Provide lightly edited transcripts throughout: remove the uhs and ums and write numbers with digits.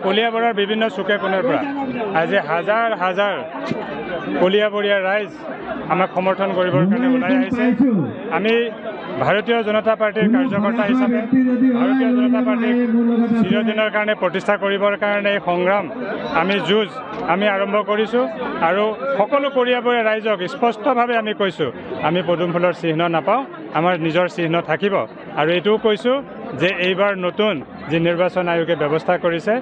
কলিয়াবৰৰ বিভিন্ন চুকে কোণৰ পৰা আজি হাজাৰ হাজাৰ কলিয়াবৰীয়া ৰাইজ আমাক সমৰ্থন কৰিবৰ কাৰণে ওলাই আহিছে। আমি ভাৰতীয় জনতা পাৰ্টিৰ কাৰ্যকৰ্তা হিচাপে ভাৰতীয় জনতা পাৰ্টিক চিৰদিনৰ কাৰণে প্ৰতিষ্ঠা কৰিবৰ কাৰণে এই সংগ্ৰাম যুঁজ আমি আৰম্ভ কৰিছোঁ আৰু সকলো কলিয়াবৰীয়া ৰাইজক স্পষ্টভাৱে আমি কৈছোঁ, আমি পদুম ফুলৰ চিহ্ন নাপাওঁ, আমাৰ নিজৰ চিহ্ন থাকিব। আৰু এইটোও কৈছোঁ যে এইবাৰ নতুন যি নিৰ্বাচন আয়োগে ব্যৱস্থা কৰিছে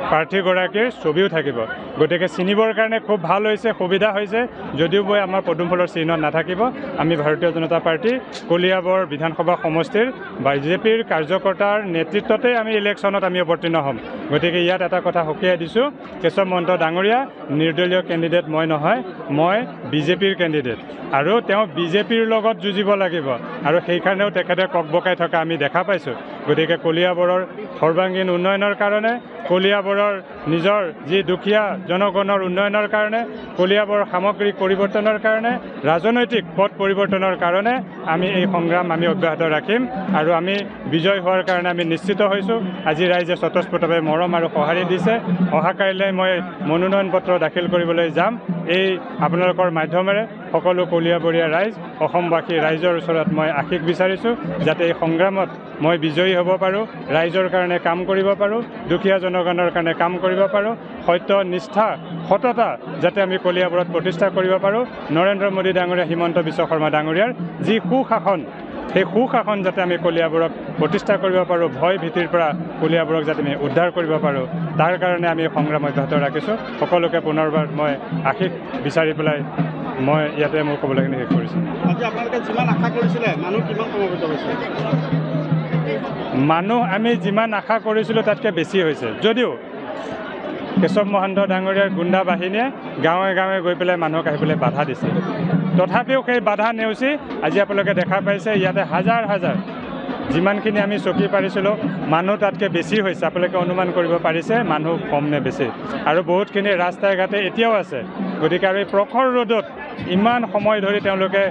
প্ৰাৰ্থীগৰাকীৰ ছবিও থাকিব। গতিকে চিনিবৰ কাৰণে খুব ভাল হৈছে, সুবিধা হৈছে। যদিও আমাৰ পদুম ফুলৰ চিহ্ন নাথাকিব, আমি ভাৰতীয় জনতা পাৰ্টি কলিয়াবৰ বিধানসভা সমষ্টিৰ বিজেপিৰ কাৰ্যকৰ্তাৰ নেতৃত্বতে আমি ইলেকশ্যনত আমি অৱতীৰ্ণ হ'ম। গতিকে ইয়াত এটা কথা সকীয়াই দিছোঁ, কেশৱ মহন্ত ডাঙৰীয়া নিৰ্দলীয় কেণ্ডিডেট মই নহয়, মই বিজেপিৰ কেণ্ডিডেট আৰু তেওঁ বিজেপিৰ লগত যুঁজিব লাগিব আৰু সেইকাৰণেও তেখেতে ককবকাই থকা আমি দেখা পাইছোঁ। গতিকে কলিয়াবৰৰ সৰ্বাংগীন উন্নয়নৰ কাৰণে, কলিয়াবৰৰ নিজৰ যি দুখীয়া জনগণৰ উন্নয়নৰ কাৰণে, কলিয়াবৰ সামগ্ৰিক পৰিৱৰ্তনৰ কাৰণে, ৰাজনৈতিক পথ পৰিৱৰ্তনৰ কাৰণে আমি এই সংগ্ৰাম আমি অব্যাহত ৰাখিম আৰু আমি বিজয় হোৱাৰ কাৰণে আমি নিশ্চিত হৈছোঁ। আজি ৰাইজে স্বতঃস্ফূৰ্তভাৱে মৰম আৰু সঁহাৰি দিছে। অহাকাইলৈ মই মনোনয়ন পত্ৰ দাখিল কৰিবলৈ যাম। এই আপোনালোকৰ মাধ্যমেৰে সকলো কলিয়াবৰীয়া ৰাইজ, অসমবাসী ৰাইজৰ ওচৰত মই আশীষ বিচাৰিছোঁ যাতে এই সংগ্ৰামত মই বিজয়ী হ'ব পাৰোঁ, ৰাইজৰ কাৰণে কাম কৰিব পাৰোঁ, দুখীয়া জনগণৰ কাৰণে কাম কৰিব পাৰোঁ, সত্য নিষ্ঠা সততা যাতে আমি কলিয়াবৰত প্ৰতিষ্ঠা কৰিব পাৰোঁ। নৰেন্দ্ৰ মোদী ডাঙৰীয়া, হিমন্ত বিশ্ব শৰ্মা ডাঙৰীয়াৰ যি সুশাসন, সেই সুশাসন যাতে আমি কলিয়াবৰক প্ৰতিষ্ঠা কৰিব পাৰোঁ, ভয় ভীতিৰ পৰা কলিয়াবৰক যাতে আমি উদ্ধাৰ কৰিব পাৰোঁ, তাৰ কাৰণে আমি সংগ্ৰাম অব্যাহত ৰাখিছোঁ। সকলোকে পুনৰবাৰ মই আশীষ বিচাৰি পেলাই মই ইয়াতে মোৰ ক'বলগীয়া শেষ কৰিছোঁ। আজি আপোনালোকে যিমান আশা কৰিছিলে মানুহ কিমান সমবেত হৈছে? মানুহ আমি যিমান আশা কৰিছিলোঁ তাতকৈ বেছি হৈছে। যদিও কেশৱ মহন্ত ডাঙৰীয়াৰ গুণ্ডা বাহিনীয়ে গাঁৱে গাঁৱে গৈ পেলাই মানুহক আহিবলৈ বাধা দিছে, তথাপিও সেই বাধা নেওচি আজি আপোনালোকে দেখা পাইছে ইয়াতে হাজাৰ হাজাৰ যিমানখিনি আমি চকী পাৰিছিলোঁ মানুহ তাতকৈ বেছি হৈছে। আপোনালোকে অনুমান কৰিব পাৰিছে মানুহ কম নে বেছি। আৰু বহুতখিনি ৰাস্তাই ঘাটে এতিয়াও আছে। গতিকে আৰু এই প্ৰখৰ ৰ'দত ইমান সময় ধৰি তেওঁলোকে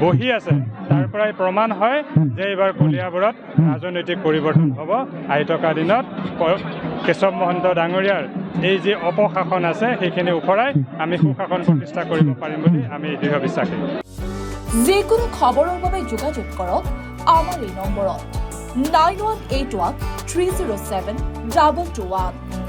বহি আছে, তাৰ পৰাই প্ৰমাণ হয় যে এইবাৰ কলিয়াবৰত ৰাজনৈতিক পৰিৱৰ্তন হ'ব। আহি থকা দিনত কেশৱ মহন্ত ডাঙৰীয়াৰ এই যি অপশাসন আছে সেইখিনি উফৰাই আমি সুশাসন প্ৰতিষ্ঠা কৰিব পাৰিম বুলি আমি দৃঢ় বিশ্বাসী। যিকোনো খবৰৰ বাবে যোগাযোগ কৰক আমাৰ এই নম্বৰত 9181 307 2221।